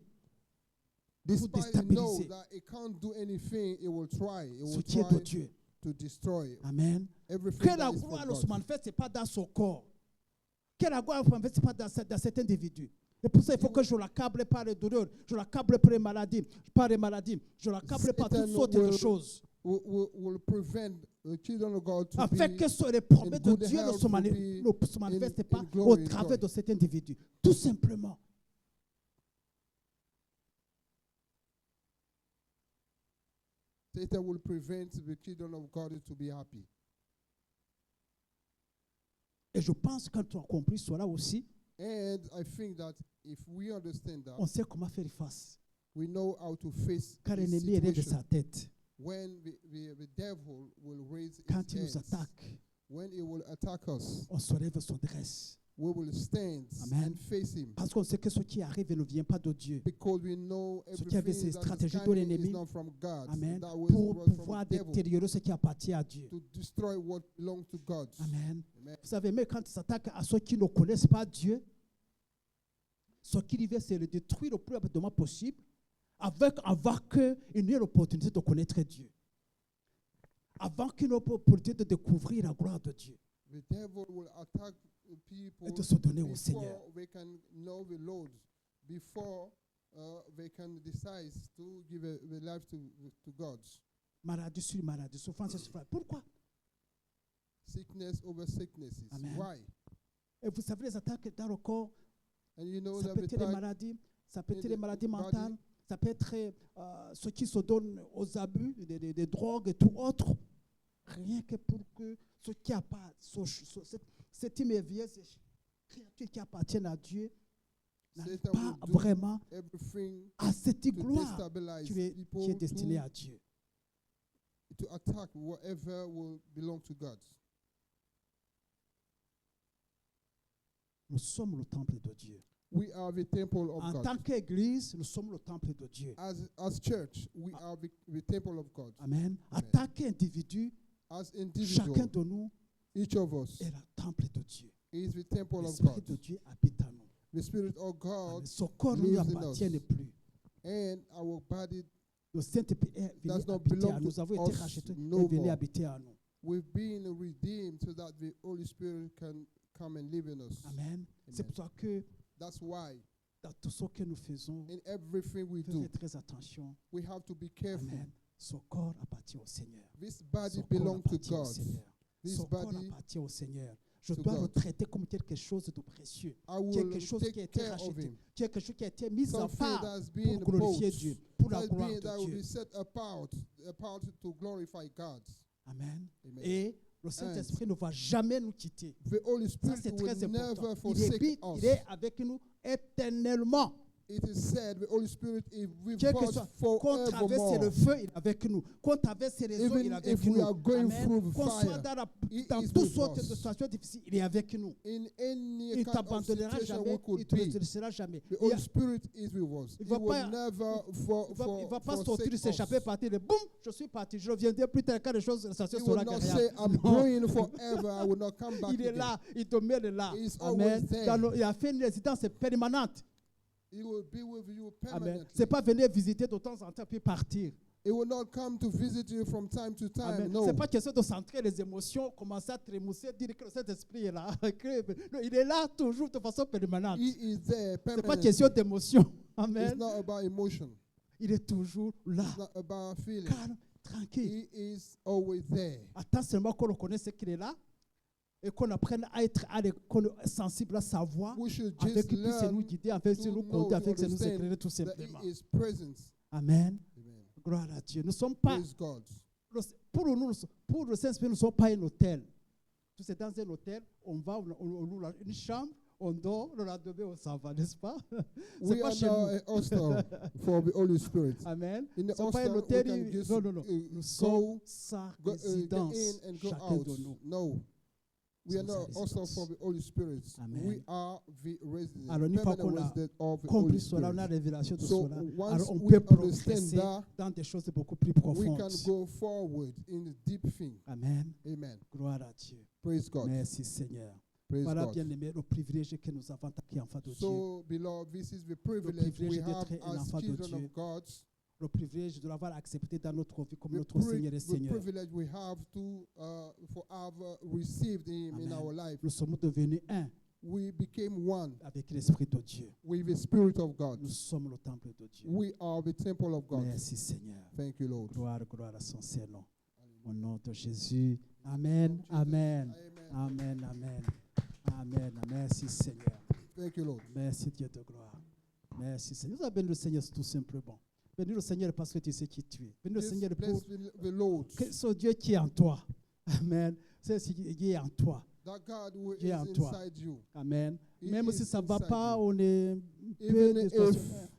Despite he déstabiliser. knows that he can't do anything, he will try. He Ce will qui est de try Dieu. to destroy Amen. everything Que la that is gloire from ne se God. manifeste pas dans son corps. Que la gloire ne se manifeste pas dans cet individu. Et pour ça, il faut que je l'accable par les douleurs, je l'accable par les maladies, je l'accable par toutes Satan sortes de will- choses. Will prevent the children of God to Afin be que les promesses de good Dieu ne health, se, to ne se manifestent pas in au glory, in travers joy. de cet individu. Tout simplement. Satan will prevent the children of God to be happy. Et je pense que quand on a compris cela aussi, And I think that if we understand that, on sait comment faire face. we know how to face Car this l'ennemi élève situation. sa tête. When the devil will raise Quand il his nous hands, attaque, when he will attack us, on se lève, se dresse. we will stand Amen. and face him. Parce qu'on sait que ce qui arrive ne vient pas de Dieu. Because we know Ce qui avait ces everything that stratégies is de coming l'ennemi. is not from God. Amen. That was Pour brought from pouvoir the devil détériorer ce qui appartient à Dieu. to destroy what belongs to God. Amen. Amen. Vous savez, mais quand il s'attaque à ceux qui ne connaissent pas Dieu, ce qu'il veut, c'est le détruire le plus rapidement possible, avant qu'il n'ait l'opportunité de connaître Dieu. Avant qu'il n'ait l'opportunité de découvrir la gloire de Dieu. The devil will attack people Et de se donner au Seigneur. before they can know the Lord, before they can decide to give their life to God. Maladie sur maladie, souffrance sur souffrance. Pourquoi? Sickness over sicknesses. Amen. Why? Et vous savez, les attaques dans le corps, And you know ça that peut the être les attack maladies, ça peut in être les the maladies body. mentales, ça peut être ceux qui se donnent aux abus, des drogues et tout autre. Rien que pour que ceux qui a pas, cette immervière, ces créatures qui appartiennent à Dieu, n'arrivent Satan pas will do vraiment everything à cette to gloire destabilize qui est people, destinée à Dieu. to attack whatever will belong to God. Nous sommes le temple de Dieu. We are the temple of En God. tant qu'Église, nous sommes le temple de Dieu. As church, we are the temple of God. Amen. En Amen. tant qu'individu, As chacun individual, de nous each of us est le temple de Dieu. is the temple of L'Esprit God. de Dieu habite en nous. The Spirit of Amen. God, Son corps ne nous lives in appartient us. plus. and our body, Le Saint-Esprit est venu does not habiter belong en to nous. Nous avons été us rachetés no et venu more. habiter en nous. we've been redeemed so that the Holy Spirit can come and live in us. Amen. C'est pour ça que That's why dans tout ce que nous faisons, in everything we faisons do, très attention. we have to be careful. Amen. Son corps appartient au Seigneur. This body Son corps belongs to appartient au God. Seigneur. This Son corps body, appartient au Seigneur. Je to dois le God. traiter comme quelque chose de précieux. I will Quelque chose qui a take été care of racheté. him. Quelque chose qui a été mis en Something part that's being pour glorifier bought, Dieu, pour la gloire that de will Dieu. be set apart to glorify God. Amen. Amen. Et le Saint-Esprit ne va jamais nous quitter. The Holy Ça, Spirit c'est will très important. never Il forsake habite, us. il est avec nous éternellement. It is said the Holy Spirit is with Quel que us soit, qu'on traverse forevermore. le feu, il est avec nous. Qu'on traverse les eaux, il Even est avec if we nous. are going Amen. through the Qu'on soit fire, dans is toutes with sortes us. de situations difficiles, il est avec nous. In any Il ne kind of t'abandonnera situation jamais, we could il ne te be, laissera jamais. the Il Holy Spirit is with us. il He va will pas- never ne va pas sortir, forsake s'échapper, us. partir, et boum, je suis parti. Je reviendrai plus tard quand les choses, ça He will sera not agréable. say, I'm Non. going forever, I will not come back Il est again. là, il demeure là. He is Amen. always there. Il a fait une résidence permanente. He will be with you Amen. permanently. C'est pas venir visiter de temps en temps puis partir. He will not come to visit you from time to time. Amen. No. C'est pas question de centrer les émotions, commencer à trémousser, dire que cet esprit est là. Non, il est là toujours de façon permanente. He is there C'est pas permanently. question d'émotion. It's Amen. not about emotion. Il est toujours là, It's not about feeling. calme, tranquille. He is always there. Attends seulement qu'on reconnaisse qu'il est là et qu'on apprenne à être sensible à sa voix, We should avec just qu'il puisse nous learn guider, avec to nous know, conduire, to avec nous understand éclairer tout that simplement. He is present. Amen. Amen. Gloire à Dieu. Nous ne sommes pas, Praise God. pour nous, pour le Saint-Esprit, nous ne sommes pas un hôtel. Tu sais, dans un hôtel, on va, on loue une chambre, on dort, le lendemain, on s'en va, n'est-ce pas? C'est We pas are chez now nous. an hostel for the Holy Spirit. Amen. In the Ce n'est pas un hostel, we hôtel. can just Non, non, non. Nous sommes sa get in résidence, and go chacun out. de nous. No. We are Sommes sa not hostel résidence. for the Holy Spirit. Amen. We are the resident, Alors, une fois permanent qu'on a resident of the compris Holy cela, on a Spirit. la révélation de So cela. once Alors, on we peut understand progresser that, dans des choses beaucoup plus we profondes. can go forward in the deep thing. Amen. Amen. Gloire à Dieu. Praise God. Merci Seigneur. Praise Voilà God. bien aimé le privilège que nous avons en tant qu'enfants de Dieu. So, beloved, this is the privilege privilège we have d'être un as enfant de children Dieu. of God. Le privilège de l'avoir accepté dans notre vie comme The, notre Seigneur et the Seigneur. privilege we have to for have received Him in Amen. our life. Nous sommes devenus un We became one avec l'Esprit de Dieu. with the Spirit of God. Nous sommes le temple de Dieu. We are the temple of God. Merci Seigneur. Thank you, Lord. Gloire, gloire à son Saint-Nom. Au nom de Jésus. Amen. Amen. Amen. Amen. Amen. Merci Seigneur. Thank you, Lord. Merci Dieu de gloire. Merci Seigneur. Nous avons béni le Seigneur tout simplement. Bénis le Seigneur parce que tu sais qui tu es. Bénis le Seigneur pour Bless the Lord. que ce Dieu qui est en toi. Amen. C'est ce qui est en toi. That God who is Dieu en toi. inside you. Amen. He Même is si ça ne va inside pas, you. on est un peu Even if distorsionné.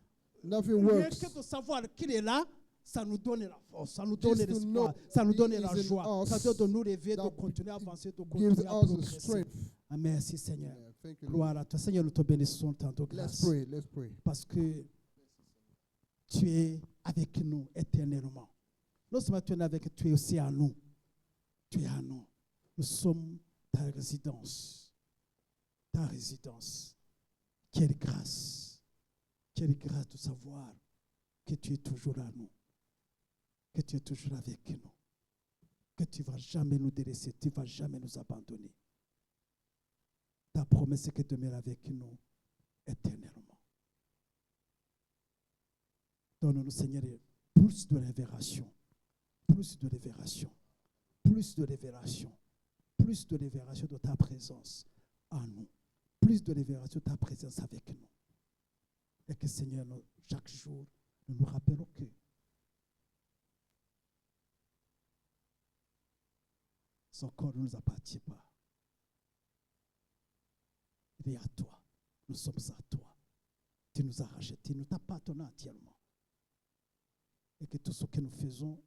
nothing Rien works, que de savoir qu'il est là, ça nous donne la force, ça nous donne Just to l'espoir, know ça nous He donne is la in joie, us, ça donne de nous rêver, de that continuer à avancer, de gives continuer à us the progresser. strength. Ah, merci Seigneur. Amen. Thank you, Lord. Gloire à toi. Seigneur, nous te bénissons tant de Let's grâce. pray. Let's pray. Parce que tu es avec nous éternellement. Non seulement tu es avec, tu es aussi en nous. Tu es en nous. Nous sommes ta résidence. Ta résidence. Quelle grâce. Quelle grâce de savoir que tu es toujours à nous. Que tu es toujours avec nous. Que tu ne vas jamais nous délaisser. Tu ne vas jamais nous abandonner. Ta promesse est que tu demeures avec nous éternellement. Donne-nous, Seigneur, plus de révélation, plus de révélation, plus de révélation, plus de révélation de ta présence en nous, plus de révélation de ta présence avec nous. Et que, Seigneur, chaque jour, nous nous rappelons que son corps ne nous appartient pas. Il est à toi. Nous sommes à toi. Tu nous as rachetés, nous t'appartenons entièrement. Et que tout ce que nous faisons,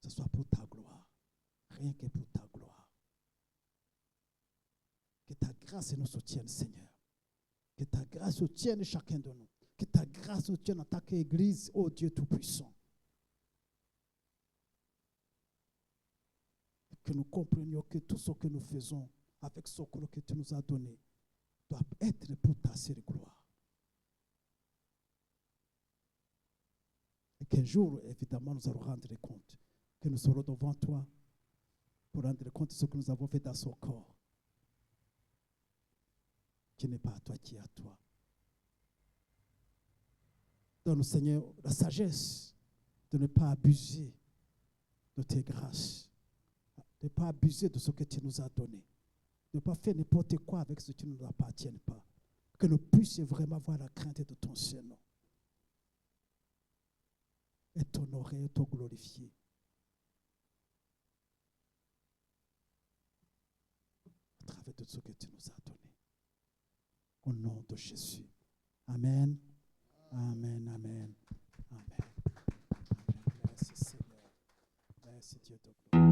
ce soit pour ta gloire. Rien que pour ta gloire. Que ta grâce nous soutienne, Seigneur. Que ta grâce soutienne chacun de nous. Que ta grâce soutienne en tant qu'Église, ô Dieu Tout-Puissant. Que nous comprenions que tout ce que nous faisons avec ce que tu nous as donné doit être pour ta seule gloire. Et qu'un jour, évidemment, nous allons rendre compte que nous serons devant toi pour rendre compte de ce que nous avons fait dans son corps. Qui n'est pas à toi, qui est à toi. Donne-nous, Seigneur, la sagesse de ne pas abuser de tes grâces. De ne pas abuser de ce que tu nous as donné. De ne pas faire n'importe quoi avec ce qui ne nous appartient pas. Que nous puissions vraiment avoir la crainte de ton Saint-Nom. Et t'honorer et te glorifier. À travers tout ce que tu nous as donné. Au nom de Jésus. Amen. Amen. Amen. Amen. Merci Seigneur. Merci Dieu de gloire.